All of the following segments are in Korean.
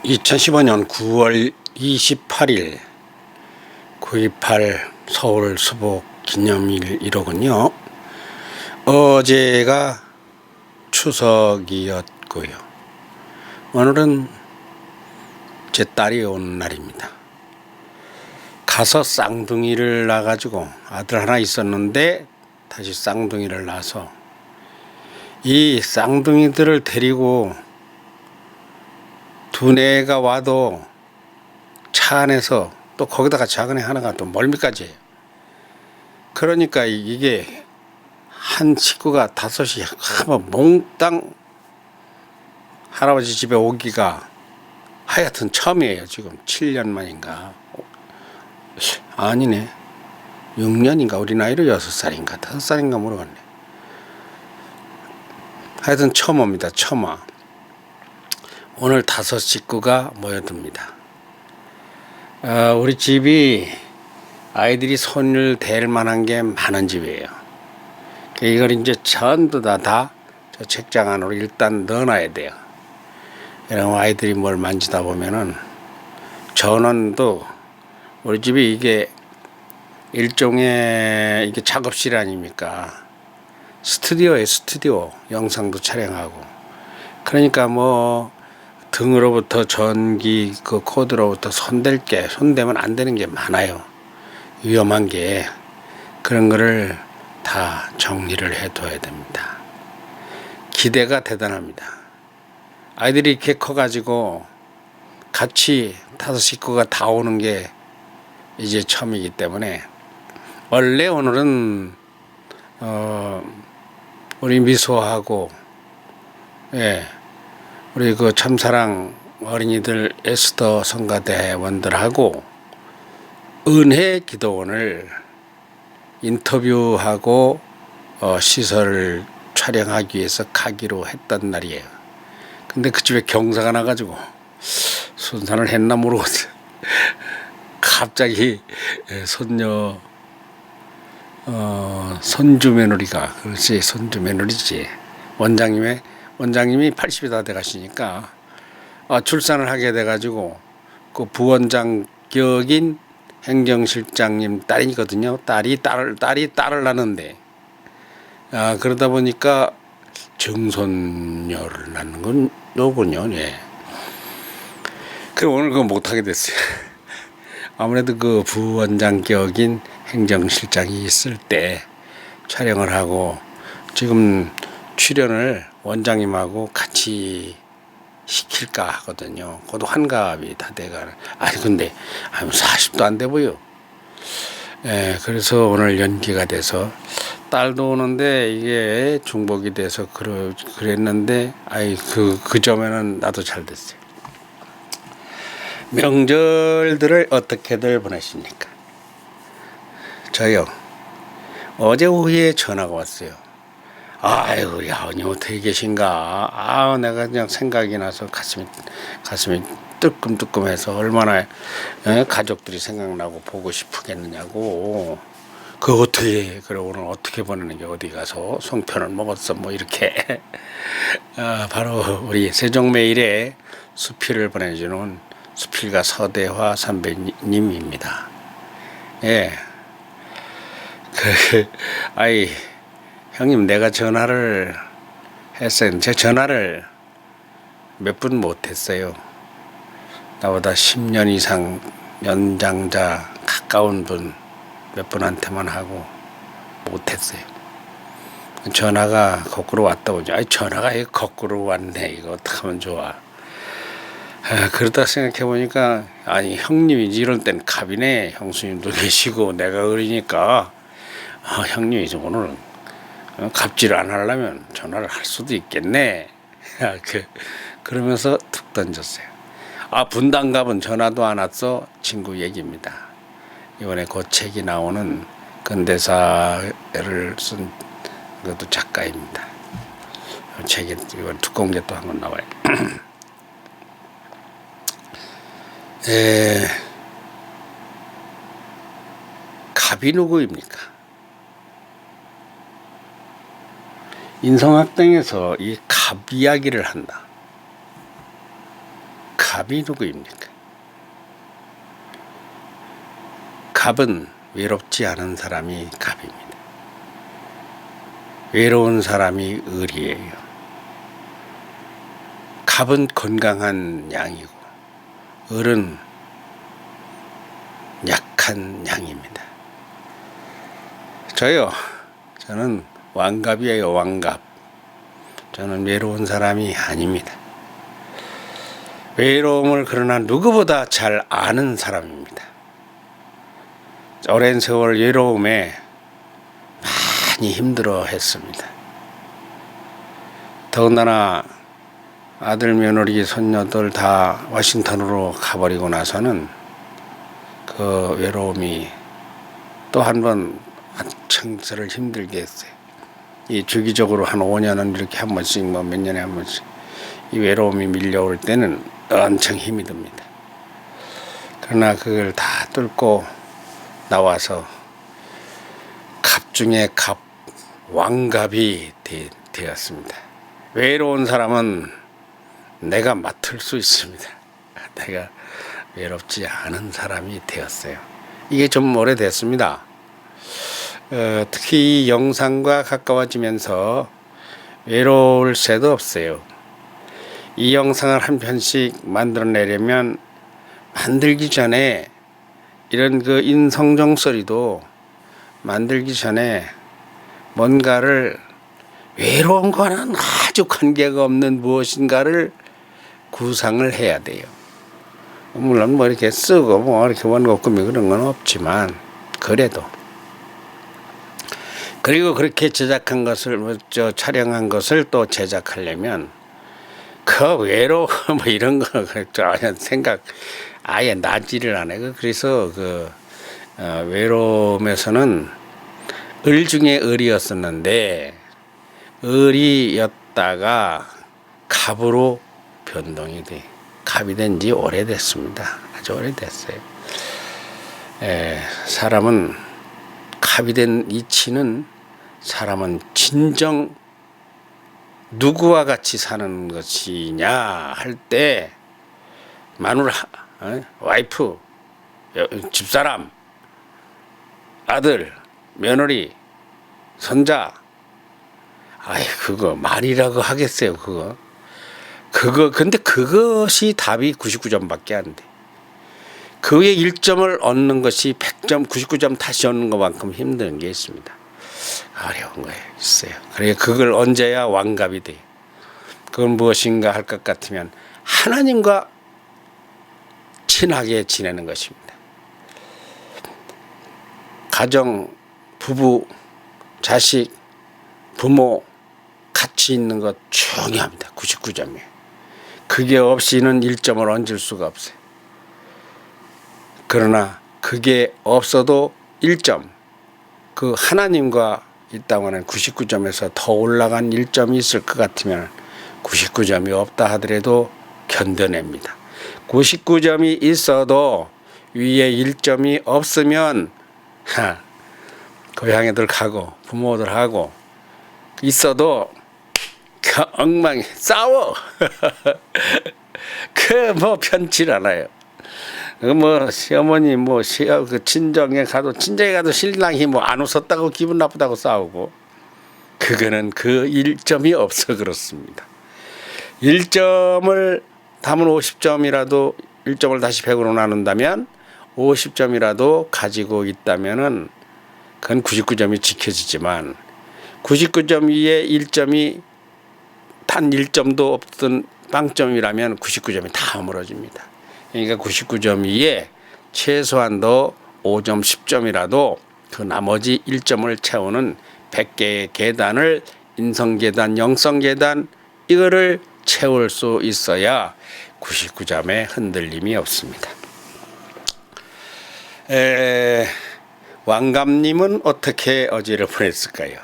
2015년 9월 28일 9.28 서울 수복 기념일이로군요. 어제가 추석이었고요. 오늘은 제 딸이 온 날입니다. 가서 쌍둥이를 낳아가지고 아들 하나 있었는데 다시 쌍둥이를 낳아서 이 쌍둥이들을 데리고 두뇌가 와도 차 안에서 또 거기다가 작은 애 하나가 또 멀미까지 해요. 그러니까 이게 한 식구가 다섯이 한번 몽땅 할아버지 집에 오기가 하여튼 처음이에요. 지금 7년 만인가. 아니네. 6년인가. 우리 나이로 6살인가 5살인가 모르겠네. 하여튼 처음 옵니다. 처음 와. 오늘 5 식구가 모여듭니다. 우리 집이 아이들이 손을 댈 만한 게 많은 집이에요. 이걸 이제 전부 다 저 책장 안으로 일단 넣어놔야 돼요. 이런 아이들이 뭘 만지다 보면은 전원도 우리 집이 이게 일종의 이게 작업실 아닙니까? 스튜디오에 스튜디오 영상도 촬영하고 그러니까 뭐 등으로부터 전기 그 코드로부터 손대면 안 되는 게 많아요. 위험한 게 그런 거를 다 정리를 해둬야 됩니다. 기대가 대단합니다. 아이들이 이렇게 커가지고 같이 5 식구가 다 오는 게 이제 처음이기 때문에 원래 오늘은 우리 미소하고 우리 그 참사랑 어린이들 에스더 성가대원들하고 은혜 기도원을 인터뷰하고 시설을 촬영하기 위해서 가기로 했던 날이에요. 근데 그 집에 경사가 나가지고 순산을 했나 모르겠어요. 갑자기 손주 며느리가 그렇지 손주 며느리지 원장님이 80이 다 돼가시니까 출산을 하게 돼가지고 그 부원장 격인 행정실장님 딸이거든요. 딸이 딸을 낳는데 그러다 보니까 정손녀를 낳는 건 요군요. 예. 그래 오늘 그거 못하게 됐어요. 아무래도 그 부원장 격인 행정실장이 있을 때 촬영을 하고 지금 출연을 원장님하고 같이 시킬까 하거든요. 그것도 환갑이 다 돼가는. 아니 근데 40도 안 돼 보여. 그래서 오늘 연기가 돼서 딸도 오는데 이게 중복이 돼서 그랬는데 그 점에는 나도 잘 됐어요. 명절들을 어떻게들 보내십니까? 저요. 어제 오후에 전화가 왔어요. 아이고 야원이 어떻게 계신가. 내가 그냥 생각이 나서 가슴이 뜨끔뜨끔해서 얼마나 가족들이 생각나고 보고 싶겠느냐고. 그 어떻게 그래 오늘 어떻게 보내는 게 어디 가서 송편을 먹었어 뭐 이렇게. 바로 우리 세종매일에 수필을 보내주는 수필가 서대화 선배님입니다. 예. 형님 내가 전화를 했어요. 제 전화를 몇 분 못했어요. 나보다 10년 이상 연장자 가까운 분 몇 분한테만 하고 못했어요. 전화가 거꾸로 왔다 오죠. 전화가 거꾸로 왔네. 이거 어떡하면 좋아. 그러다 생각해보니까 형님이 이럴 땐 갑이네. 형수님도 계시고 내가 어리니까 형님이 오늘 갑질을 안 하려면 전화를 할 수도 있겠네. 그러면서 툭 던졌어요. 분당갑은 전화도 안 왔어. 친구 얘기입니다. 이번에 그 책이 나오는 근대사를 쓴 그것도 작가입니다. 책이 이번 두꺼운 게 또 한 권 나와요. 갑이 누구입니까? 인성학당에서 이 갑 이야기를 한다. 갑이 누구입니까? 갑은 외롭지 않은 사람이 갑입니다. 외로운 사람이 을이에요. 갑은 건강한 양이고 을은 약한 양입니다. 저는 왕갑이에요. 왕갑. 저는 외로운 사람이 아닙니다. 외로움을 그러나 누구보다 잘 아는 사람입니다. 오랜 세월 외로움에 많이 힘들어 했습니다. 더군다나 아들, 며느리, 손녀들 다 워싱턴으로 가버리고 나서는 그 외로움이 또 한 번 한층 힘들게 했어요. 이 주기적으로 한 5년은 이렇게 한 번씩 몇 년에 한 번씩 이 외로움이 밀려올 때는 엄청 힘이 듭니다. 그러나 그걸 다 뚫고 나와서 갑 중에 갑, 왕갑이 되었습니다. 외로운 사람은 내가 맡을 수 있습니다. 내가 외롭지 않은 사람이 되었어요. 이게 좀 오래됐습니다. 특히 이 영상과 가까워지면서 외로울 새도 없어요. 이 영상을 한 편씩 만들어내려면 만들기 전에 이런 그 인성정 소리도 만들기 전에 뭔가를 외로운 거는 아주 관계가 없는 무엇인가를 구상을 해야 돼요. 물론 뭐 이렇게 쓰고 뭐 이렇게 원고금이 그런 건 없지만 그래도 그리고 그렇게 제작한 것을 촬영한 것을 또 제작하려면 그 외로워 뭐 이런 거 전혀 생각 아예 나지를 안 해요. 그래서 외로움에서는 을 중에 을이었었는데 을이었다가 갑으로 변동이 돼. 갑이 된 지 오래됐습니다. 아주 오래됐어요. 사람은 갑이 된 이치는 사람은 진정 누구와 같이 사는 것이냐 할 때 마누라, 와이프, 집사람, 아들, 며느리, 손자, 그거 말이라고 하겠어요. 근데 그것이 답이 99점밖에 안 돼. 그 위에 1점을 얻는 것이 100점, 99점 다시 얻는 것만큼 힘든 게 있습니다. 어려운 거예요. 있어요. 그래 그걸 얹어야 왕갑이 돼. 그건 무엇인가 할 것 같으면 하나님과 친하게 지내는 것입니다. 가정, 부부, 자식, 부모 같이 있는 것 중요합니다. 99점이에요. 그게 없이는 1점을 얹을 수가 없어요. 그러나 그게 없어도 1점, 그 하나님과 있다고 하는 99점에서 더 올라간 1점이 있을 것 같으면 99점이 없다 하더라도 견뎌냅니다. 99점이 있어도 위에 1점이 없으면 고향애들 가고 부모들 하고 있어도 엉망이 싸워. 편치 않아요. 시어머니 친정에 가도 신랑이 안 웃었다고 기분 나쁘다고 싸우고 그거는 그 1점이 없어 그렇습니다. 1점을 담은 50점이라도 1점을 다시 100으로 나눈다면 50점이라도 가지고 있다면은 그건 99점이 지켜지지만 99점 위에 1점이 단 1점도 없던 빵점이라면 99점이 다 허물어집니다. 그러니까 99점 위에 최소한도 5점, 10점이라도 그 나머지 1점을 채우는 100개의 계단을 인성계단, 영성계단 이거를 채울 수 있어야 99점에 흔들림이 없습니다. 왕감님은 어떻게 어제를 보냈을까요?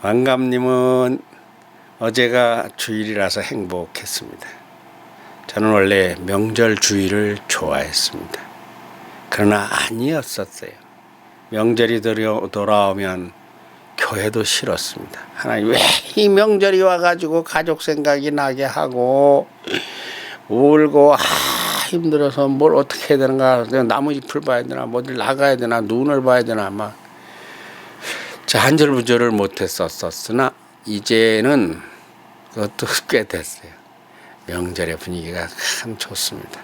왕감님은 어제가 주일이라서 행복했습니다. 저는 원래 명절 주일을 좋아했습니다. 그러나 아니었었어요. 명절이 돌아오면 교회도 싫었습니다. 하나님 왜 이 명절이 와가지고 가족 생각이 나게 하고 울고 힘들어서 뭘 어떻게 해야 되는가, 나무잎을 봐야 되나, 뭐 어딜 나가야 되나, 눈을 봐야 되나, 막 한절부절을 못했었으나 이제는 그것도 꽤 됐어요. 명절의 분위기가 참 좋습니다.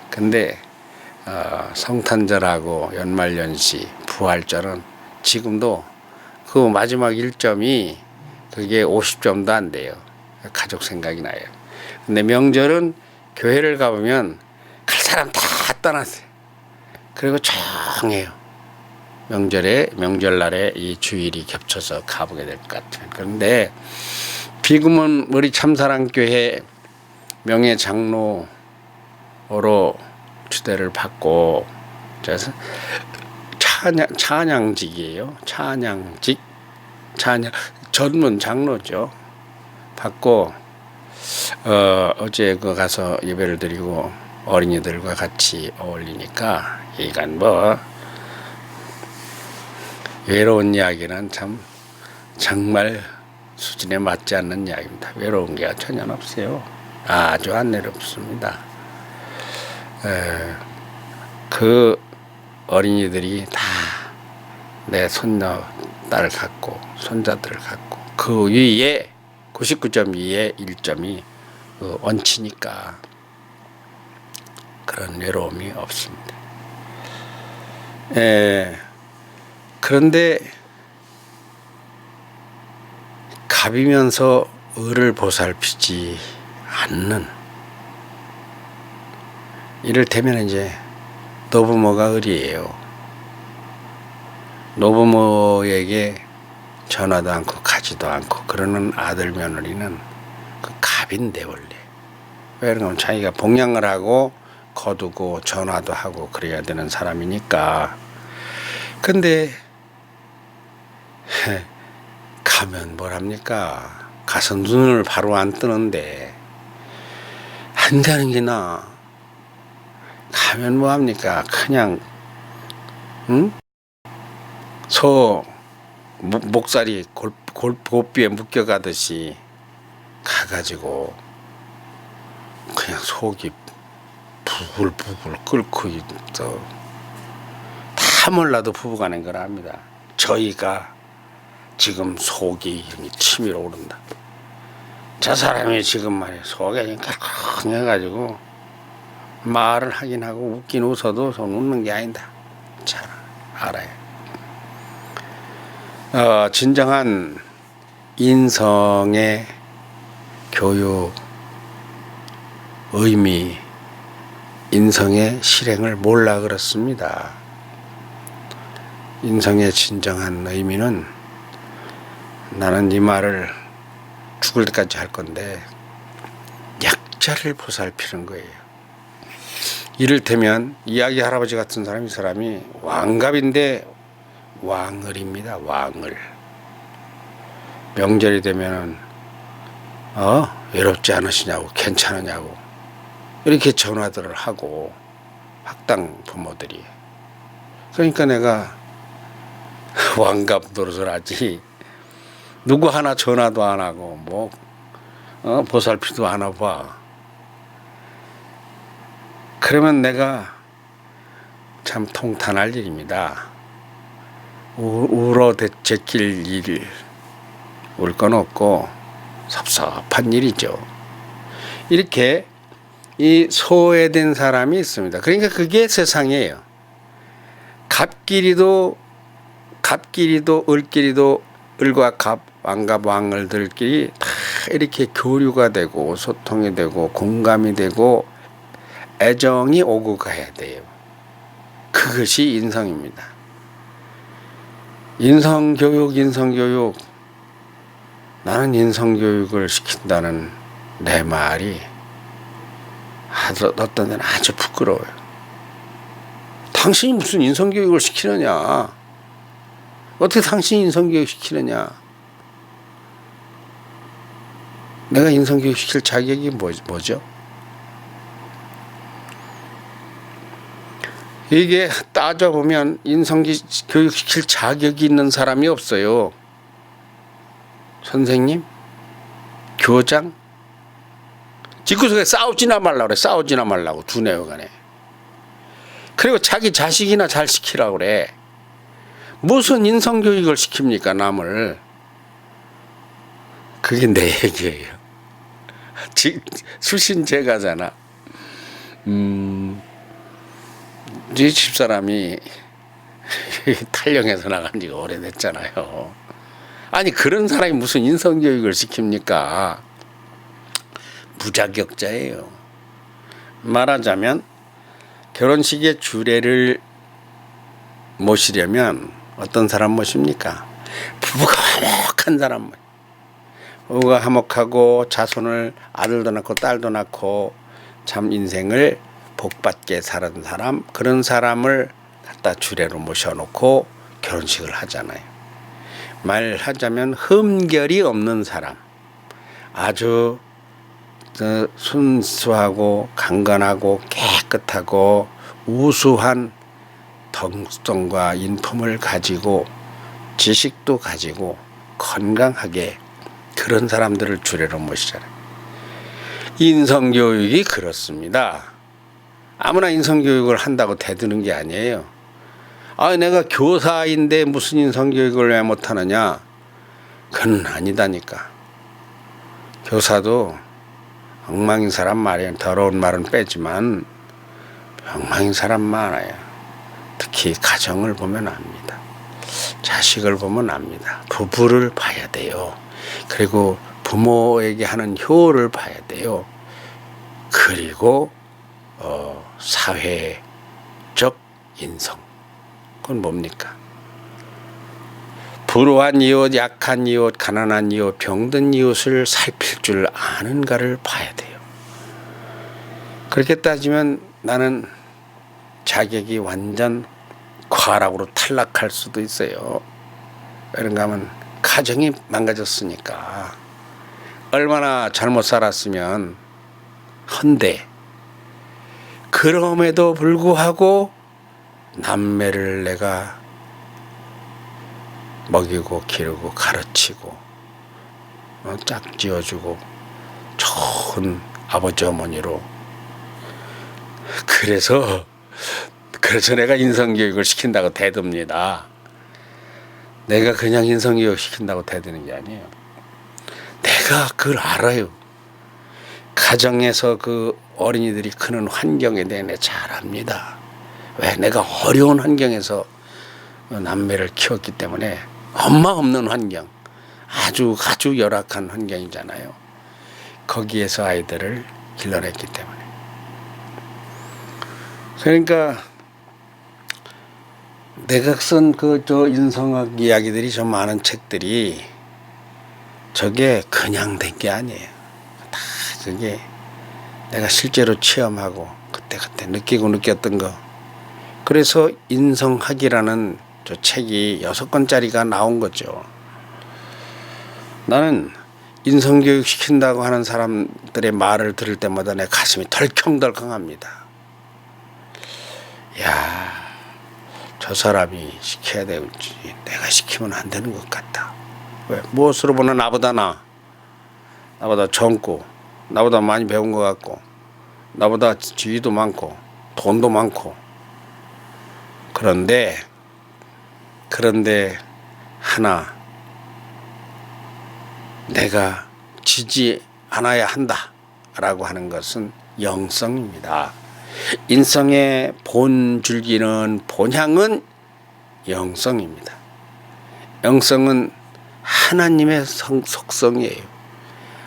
근데 성탄절하고 연말연시, 부활절은 지금도 그 마지막 1점이 그게 50점도 안 돼요. 가족 생각이 나요. 근데 명절은 교회를 가보면 갈 사람 다 떠났어요. 그리고 조용해요. 명절날에 이 주일이 겹쳐서 가보게 될 것 같아요. 그런데 비구문 우리 참사랑교회 명예장로로 추대를 받고, 그래서 찬양직이에요. 찬양 전문 장로죠. 받고 어제 가서 예배를 드리고 어린이들과 같이 어울리니까 이건 뭐 외로운 이야기는 정말 수준에 맞지 않는 이야기입니다. 외로운 게 전혀 없어요. 아주 안 외롭습니다. 그 어린이들이 다 내 손녀 딸 같고 손자들 같고, 그 위에 99점 위에 1점이 원치니까 그런 외로움이 없습니다. 그런데 갑이면서 을을 보살피지 않는, 이를테면 이제 노부모가 을이에요. 노부모에게 전화도 않고 가지도 않고 그러는 아들 며느리는 그 갑인데, 원래 왜 그러면 자기가 봉양을 하고 거두고 전화도 하고 그래야 되는 사람이니까. 근데 가면 뭘 합니까? 가서 눈을 바로 안 뜨는데 안 가는 게 나아. 가면 뭐 합니까? 그냥 소 목살이 고삐에 묶여가듯이 가가지고 그냥 속이 부글부글 끓고 있어. 다 몰라도 부부간인 걸 압니다. 저희가 지금 속이 치밀어 오른다. 저 사람이 지금 말이야 속이 깔끔해가지고 말을 하긴 하고 웃긴 웃어도 손 웃는 게 아니다. 잘 알아요. 진정한 인성의 교육, 의미, 인성의 실행을 몰라 그렇습니다. 인성의 진정한 의미는, 나는 이 말을 죽을 때까지 할 건데, 약자를 보살피는 거예요. 이를테면 이야기 할아버지 같은 사람이, 이 사람이 왕갑인데 왕을입니다. 왕을. 명절이 되면은 외롭지 않으시냐고, 괜찮으냐고 이렇게 전화들을 하고, 학당 부모들이. 그러니까 내가 왕갑 노릇을 하지 누구 하나 전화도 안 하고 뭐 보살피도 안 해봐. 그러면 내가 참 통탄할 일입니다. 울어 제낄 일, 울 건 없고 섭섭한 일이죠. 이렇게 이 소외된 사람이 있습니다. 그러니까 그게 세상이에요. 갑끼리도 을끼리도, 을과 갑, 왕갑, 왕을들끼리 다 이렇게 교류가 되고 소통이 되고 공감이 되고 애정이 오고 가야 돼요. 그것이 인성입니다. 인성교육. 나는 인성교육을 시킨다는 내 말이 어떤 데는 아주 부끄러워요. 당신이 무슨 인성교육을 시키느냐? 어떻게 당신이 인성교육 시키느냐? 내가 인성교육 시킬 자격이 뭐죠? 이게 따져보면 인성교육 시킬 자격이 있는 사람이 없어요. 선생님, 교장, 집구석에 싸우지나 말라고 그래. 싸우지나 말라고 두뇌어간에. 그리고 자기 자식이나 잘 시키라고 그래. 무슨 인성교육을 시킵니까 남을. 그게 내 얘기예요. 수신 제가잖아. 네 집사람이 탈영해서 나간 지가 오래됐잖아요. 아니 그런 사람이 무슨 인성교육을 시킵니까? 무자격자예요. 말하자면 결혼식에 주례를 모시려면 어떤 사람 모십니까? 부부가 화목한 사람. 부부가 화목하고 자손을 아들도 낳고 딸도 낳고 참 인생을 복받게 살은 사람, 그런 사람을 갖다 주례로 모셔놓고 결혼식을 하잖아요. 말하자면 흠결이 없는 사람, 아주 순수하고 강건하고 깨끗하고 우수한 덕성과 인품을 가지고 지식도 가지고 건강하게 그런 사람들을 주례로 모시잖아요. 인성교육이 그렇습니다. 아무나 인성교육을 한다고 대드는 게 아니에요. 내가 교사인데 무슨 인성교육을 왜 못하느냐? 그건 아니다니까. 교사도 엉망인 사람 말이에요. 더러운 말은 빼지만 엉망인 사람 많아요. 특히 가정을 보면 압니다. 자식을 보면 압니다. 부부를 봐야 돼요. 그리고 부모에게 하는 효를 봐야 돼요. 그리고 사회적 인성. 그건 뭡니까? 불우한 이웃, 약한 이웃, 가난한 이웃, 병든 이웃을 살필 줄 아는가를 봐야 돼요. 그렇게 따지면 나는 자격이 완전 과락으로 탈락할 수도 있어요. 그런가 하면 가정이 망가졌으니까. 얼마나 잘못 살았으면 헌데 그럼에도 불구하고 남매를 내가 먹이고 기르고 가르치고 짝지어주고 좋은 아버지 어머니로 그래서 내가 인성교육을 시킨다고 대듭니다. 내가 그냥 인성교육 시킨다고 대드는 게 아니에요. 내가 그걸 알아요. 가정에서 그 어린이들이 크는 환경에 대해 잘 압니다. 왜? 내가 어려운 환경에서 남매를 키웠기 때문에 엄마 없는 환경, 아주 열악한 환경이잖아요. 거기에서 아이들을 길러냈기 때문에. 그러니까 내가 쓴 저 인성학 이야기들이 좀 많은 책들이 저게 그냥 된 게 아니에요. 다 저게 내가 실제로 체험하고 그때 느꼈던 거. 그래서 인성학이라는 저 책이 6권짜리가 나온 거죠. 나는 인성교육 시킨다고 하는 사람들의 말을 들을 때마다 내 가슴이 덜컹덜컹합니다. 야, 저 사람이 시켜야 되지 내가 시키면 안 되는 것 같다. 왜? 무엇으로 보나 나보다 젊고 나보다 많이 배운 것 같고 나보다 지위도 많고 돈도 많고 그런데 하나 내가 지지 않아야 한다라고 하는 것은 영성입니다. 인성의 본줄기는 본향은 영성입니다. 영성은 하나님의 속성이에요.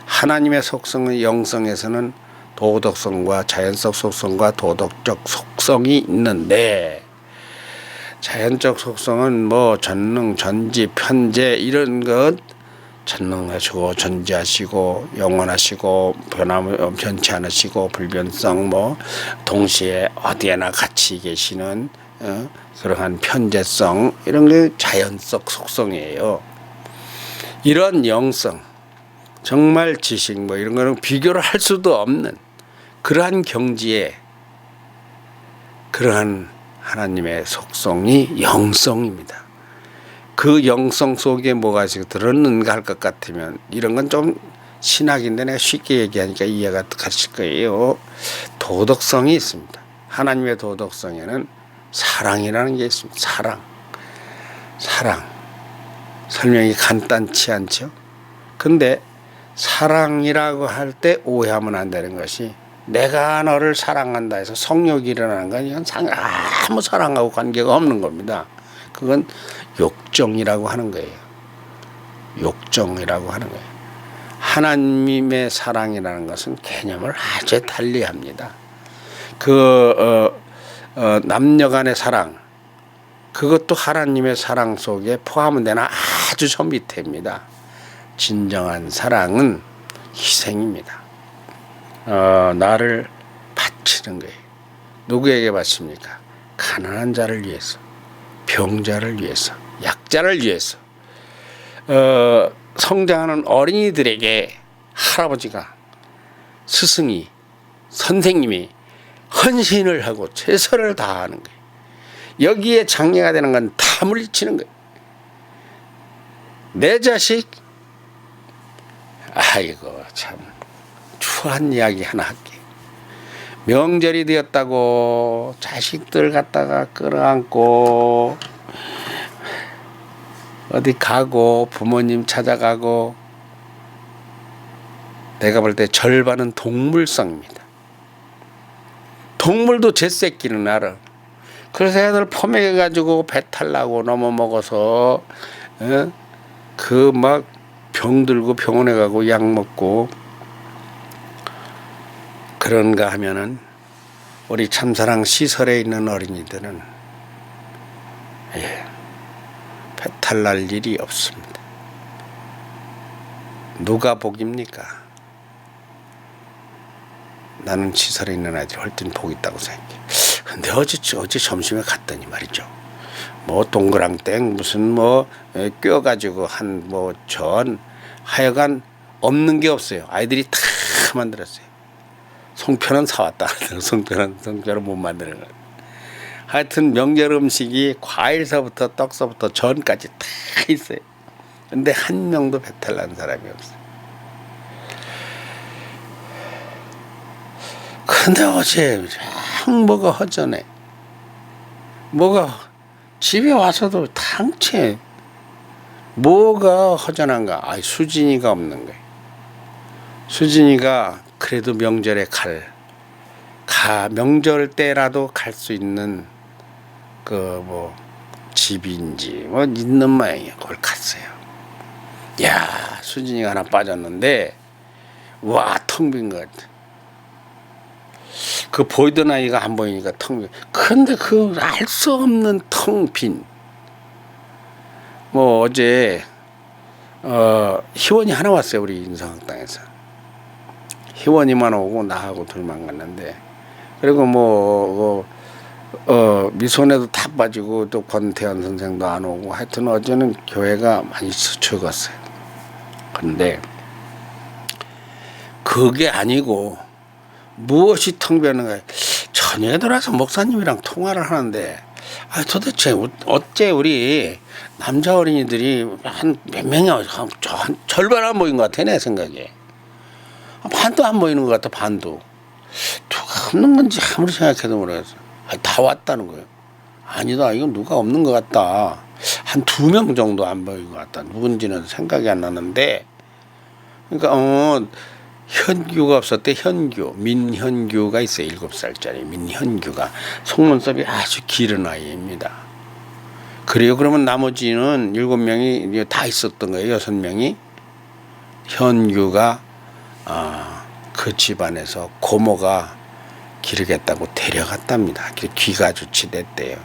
하나님의 속성은 영성에서는 도덕성과 자연적 속성과 도덕적 속성이 있는데 자연적 속성은 뭐 전능, 전지, 편재 이런 것 전능하시고 전지하시고 영원하시고 변치 않으시고 불변성 뭐 동시에 어디에나 같이 계시는 그러한 편재성 이런 게 자연적 속성이에요. 이런 영성 정말 지식 뭐 이런 거는 비교를 할 수도 없는 그러한 경지에 그러한 하나님의 속성이 영성입니다. 그 영성 속에 뭐가 들었는가 할 것 같으면 이런 건 좀 신학인데 내가 쉽게 얘기하니까 이해가 가실 거예요. 도덕성이 있습니다. 하나님의 도덕성에는 사랑이라는 게 있습니다. 사랑. 설명이 간단치 않죠. 근데 사랑이라고 할 때 오해하면 안 되는 것이 내가 너를 사랑한다 해서 성욕이 일어나는 건 이건 아무 사랑하고 관계가 없는 겁니다. 그건 욕정이라고 하는 거예요. 욕정이라고 하는 거예요. 하나님의 사랑이라는 것은 개념을 아주 달리합니다. 남녀 간의 사랑, 그것도 하나님의 사랑 속에 포함은 되나 아주 저 밑에입니다. 진정한 사랑은 희생입니다. 나를 바치는 거예요. 누구에게 바칩니까? 가난한 자를 위해서, 병자를 위해서, 약자를 위해서. 성장하는 어린이들에게 할아버지가, 스승이, 선생님이 헌신을 하고 최선을 다하는 거예요. 여기에 장애가 되는 건 다 물리치는 거예요. 내 자식, 아이고 참 추한 이야기 하나 할게. 명절이 되었다고 자식들 갖다가 끌어안고 어디 가고 부모님 찾아가고, 내가 볼 때 절반은 동물성입니다. 동물도 제 새끼는 알아. 그래서 애들 포맥해가지고 배탈 나고 넘어 먹어서 그 막 병 들고 병원에 가고 약 먹고 그런가 하면은 우리 참사랑 시설에 있는 어린이들은 배탈 날 일이 없습니다. 누가 복입니까? 나는 시설에 있는 아이들이 훨씬 복 있다고 생각해. 근데 어제 점심에 갔더니 말이죠. 뭐 동그랑땡 무슨 뭐 껴가지고 한 뭐 전 하여간 없는 게 없어요. 아이들이 다 만들었어요. 송편은 사왔다. 송편은 못 만드는 거예요. 하여튼 명절 음식이 과일서부터 떡서부터 전까지 다 있어요. 근데 한 명도 배탈 난 사람이 없어요. 근데 어제 뭐가 허전해. 뭐가 집에 와서도 당체 뭐가 허전한가? 수진이가 없는 거예요. 수진이가 그래도 명절에 명절 때라도 갈 수 있는 그 뭐 집인지 뭐 있는 모양이에요. 그걸 갔어요. 야, 수진이가 하나 빠졌는데 와, 텅 빈 것 같아. 그 보이던 아이가 안 보이니까 텅 빈. 근데 그 알 수 없는 텅 빈. 뭐 어제 희원이 하나 왔어요. 우리 인성학당에서. 희원이만 오고 나하고 둘만 갔는데, 그리고 미소네도 다 빠지고 또 권태현 선생도 안 오고, 하여튼 어제는 교회가 많이 죽었어요. 근데 그게 아니고 무엇이 텅 비었는가? 저녁에 들어와서 목사님이랑 통화를 하는데, 도대체 어째 우리 남자 어린이들이 한 몇 명이 한 절반 안 보인 것 같아, 내 생각에. 반도 안 보이는 것 같아, 반도. 누가 없는 건지 아무리 생각해도 모르겠어. 다 왔다는 거예요. 아니다, 이건 누가 없는 것 같다. 한 2명 정도 안 보이는 것 같다. 누군지는 생각이 안 나는데, 그러니까 현규가 없었대. 민현규가 있어요. 7살짜리 민현규가. 속눈썹이 아주 길은 아이입니다. 그래요. 그러면 나머지는 7명이 다 있었던 거예요. 6명이. 현규가 그 집안에서 고모가 기르겠다고 데려갔답니다. 귀가 조치됐대요.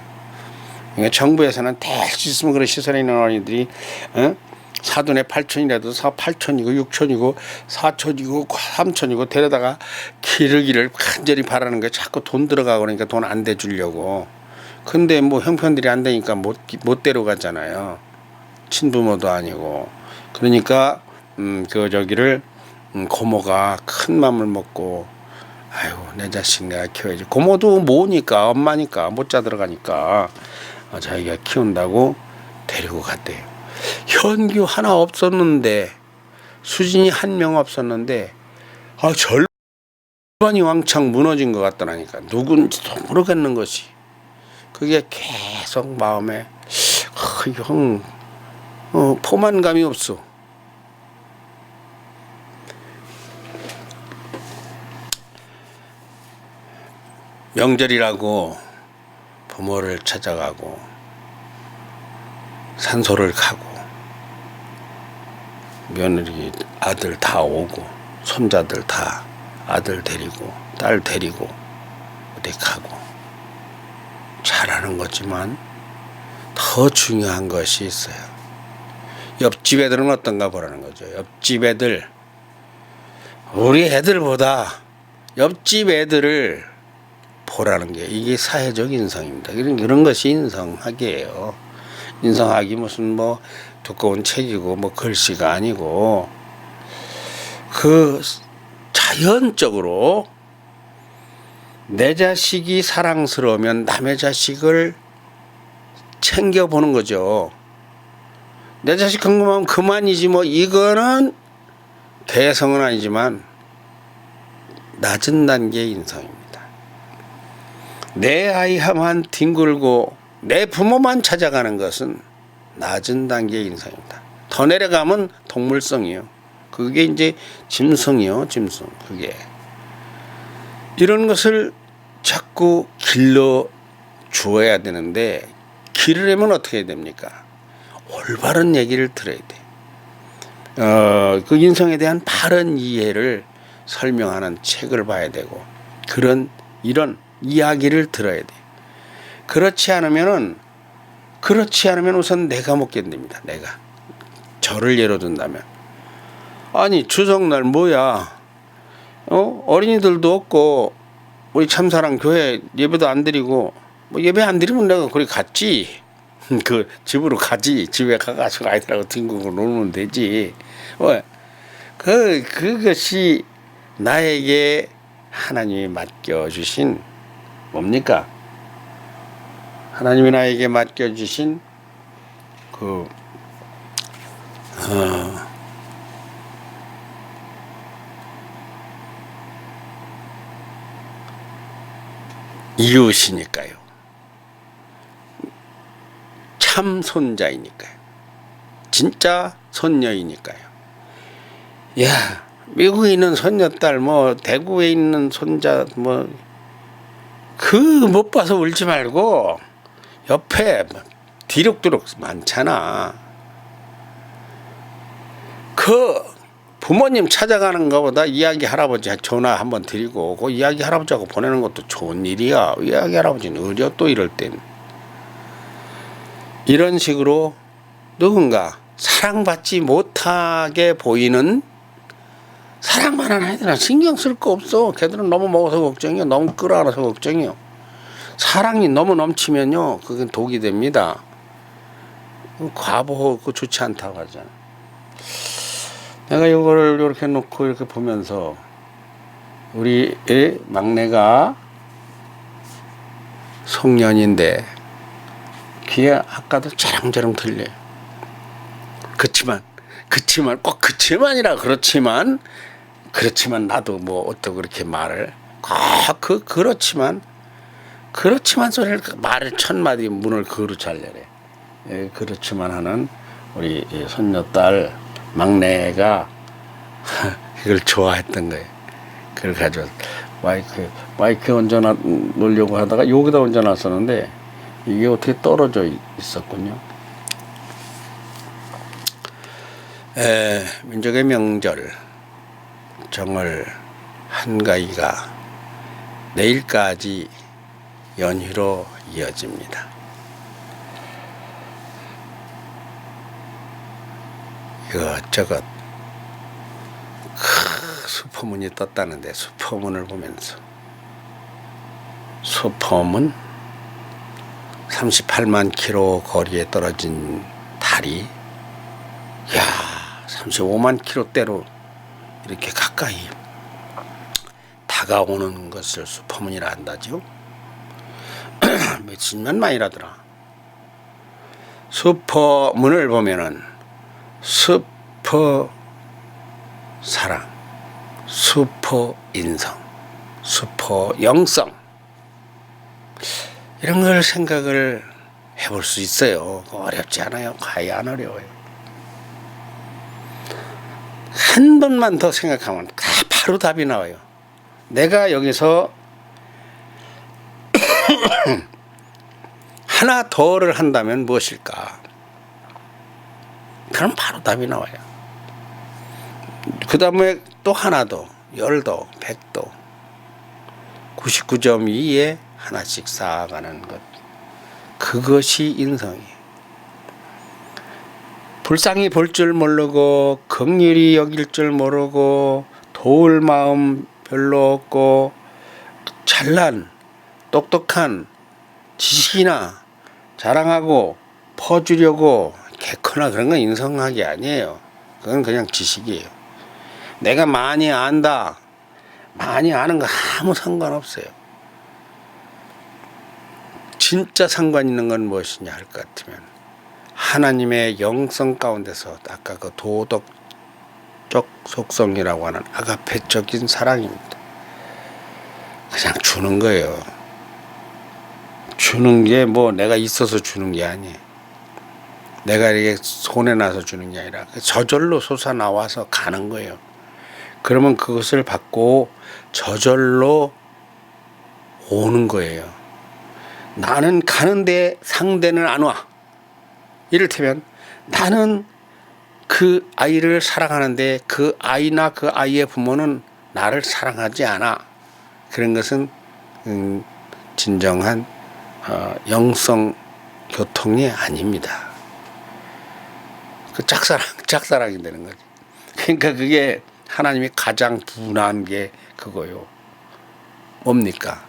그러니까 정부에서는 될 수 있으면 그런 시설에 있는 어린이들이 사돈의 8촌이라도 8촌이고 6촌이고 4촌이고 3촌이고 데려다가 기르기를 간절히 바라는 거예요. 자꾸 돈 들어가고 그러니까 돈 안 대주려고. 근데 뭐 형편들이 안 되니까 못 데려가잖아요. 친부모도 아니고. 그러니까 저기를 고모가 큰 맘을 먹고, 아유, 내 자식 내가 키워야지. 고모도 모으니까, 엄마니까 못 자 들어가니까 자기가 키운다고 데리고 갔대요. 현규 하나 없었는데 수진이 한 명 없었는데 절반이 왕창 무너진 것 같더라니까. 누군지도 모르겠는 것이. 그게 계속 마음에 형 포만감이 없어. 명절이라고 부모를 찾아가고 산소를 가고 며느리 아들 다 오고 손자들 다 아들 데리고 딸 데리고 어디 가고 잘하는 거지만 더 중요한 것이 있어요. 옆집 애들은 어떤가 보라는 거죠. 옆집 애들, 우리 애들보다 옆집 애들을 보라는 게 이게 사회적 인성입니다. 이런 것이 인성학이에요. 인성학이 무슨 뭐 두꺼운 책이고 뭐 글씨가 아니고 그 자연적으로 내 자식이 사랑스러우면 남의 자식을 챙겨보는 거죠. 내 자식 궁금하면 그만이지 뭐. 이거는 개성은 아니지만 낮은 단계의 인성입니다. 내 아이만 뒹굴고 내 부모만 찾아가는 것은 낮은 단계의 인성입니다. 더 내려가면 동물성이요. 그게 이제 짐승이요. 짐승. 그게 이런 것을 자꾸 길러 주어야 되는데 기르려면 어떻게 해야 됩니까? 올바른 얘기를 들어야 돼. 그 인성에 대한 바른 이해를 설명하는 책을 봐야 되고 이런 이야기를 들어야 돼. 그렇지 않으면 우선 내가 못 견딥니다. 내가 저를 예로 든다면 아니 추석날 뭐야? 어린이들도 없고 우리 참사랑 교회 예배도 안 드리고 뭐 예배 안 드리면 내가 거기 갔지. 그 집으로 가지. 집에 가가지고 아이들하고 뒹굴고 놀면 되지. 그것이 나에게 하나님이 맡겨주신 뭡니까? 하나님이 나에게 맡겨주신 이웃이니까요. 참 손자이니까요. 진짜 손녀이니까요. 야, 미국에 있는 손녀딸 뭐 대구에 있는 손자 뭐 그 못 봐서 울지 말고 옆에 뒤룩뒤룩 많잖아. 그 부모님 찾아가는 것보다 이야기 할아버지 전화 한번 드리고 그 이야기 할아버지하고 보내는 것도 좋은 일이야. 이야기 할아버지는 의려 또 이럴 땐. 이런 식으로 누군가 사랑받지 못하게 보이는 사랑받는 아이들은 신경 쓸 거 없어. 걔들은 너무 먹어서 걱정이요. 너무 끌어안아서 걱정이요. 사랑이 너무 넘치면요. 그건 독이 됩니다. 과보 그 좋지 않다고 하잖아. 내가 이거를 이렇게 놓고 이렇게 보면서 우리 막내가 송년인데 귀에 아까도 자랑자랑 들려요. 그치만 꼭 그치만이라 그렇지만 나도 뭐 어떻게 그렇게 말을 그렇지만 소리를 말을 천마디 문을 그루 잘려래. 그렇지만 하는 우리 손녀딸 막내가 이걸 좋아했던 거예요. 그걸 가지고 마이크 얹어 놓으려고 하다가 여기다 얹어 놨었는데 이게 어떻게 떨어져 있었군요. 민족의 명절 정월 한가위가 내일까지 연휴로 이어집니다. 이것저것 슈퍼문이 떴다는데 슈퍼문을 보면서 슈퍼문 38만 킬로 거리에 떨어진 달이 35만 킬로대로 이렇게 가까이 다가오는 것을 슈퍼문이라 한다죠. 몇십년 만이라더라. 슈퍼문을 보면은 사랑, 슈퍼 인성, 슈퍼 영성, 이런 걸 생각을 해볼 수 있어요. 어렵지 않아요. 거의 안 어려워요. 한 번만 더 생각하면 바로 답이 나와요. 내가 여기서 하나 더를 한다면 무엇일까? 그럼 바로 답이 나와요. 그 다음에 또 하나 더, 10도, 100도, 99.2에 하나씩 쌓아가는 것. 그것이 인성이에요. 불쌍히 볼 줄 모르고 긍휼히 여길 줄 모르고 도울 마음 별로 없고 잘난 똑똑한 지식이나 자랑하고 퍼주려고 개커나 그런 건 인성학이 아니에요. 그건 그냥 지식이에요. 내가 많이 안다, 많이 아는 거 아무 상관없어요. 진짜 상관 있는 건 무엇이냐 할 것 같으면 하나님의 영성 가운데서 아까 그 도덕적 속성이라고 하는 아가페적인 사랑입니다. 그냥 주는 거예요. 주는 게 뭐 내가 있어서 주는 게 아니에요. 내가 이렇게 손에 나서 주는 게 아니라 저절로 솟아나와서 가는 거예요. 그러면 그것을 받고 저절로 오는 거예요. 나는 가는데 상대는 안 와. 이를테면 나는 그 아이를 사랑하는데 그 아이나 그 아이의 부모는 나를 사랑하지 않아. 그런 것은 진정한 영성 교통이 아닙니다. 그 짝사랑이 되는 거지. 그러니까 그게 하나님이 가장 분한 게 그거요. 뭡니까?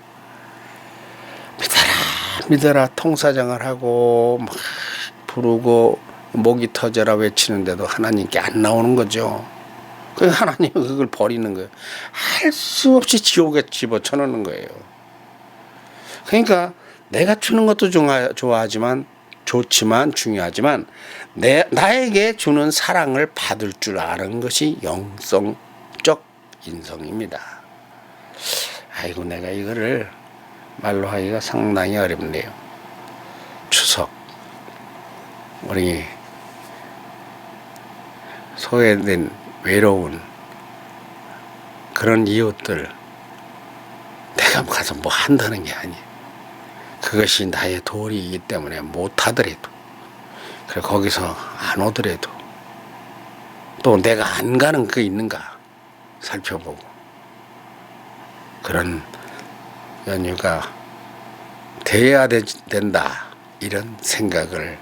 믿어라 통사장을 하고 막 부르고 목이 터져라 외치는데도 하나님께 안 나오는 거죠. 그 하나님은 그걸 버리는 거예요. 할 수 없이 지옥에 집어쳐넣는 거예요. 그러니까 내가 주는 것도 좋아하지만 좋지만 중요하지만 나에게 주는 사랑을 받을 줄 아는 것이 영성적 인성입니다. 아이고 내가 이거를 말로 하기가 상당히 어렵네요. 추석 우리 소외된 외로운 그런 이웃들 내가 가서 뭐 한다는 게 아니에요. 그것이 나의 도리이기 때문에 못하더라도 그래 거기서 안 오더라도 또 내가 안 가는 게 있는가 살펴보고 그런 연휴가 돼야 된다 이런 생각을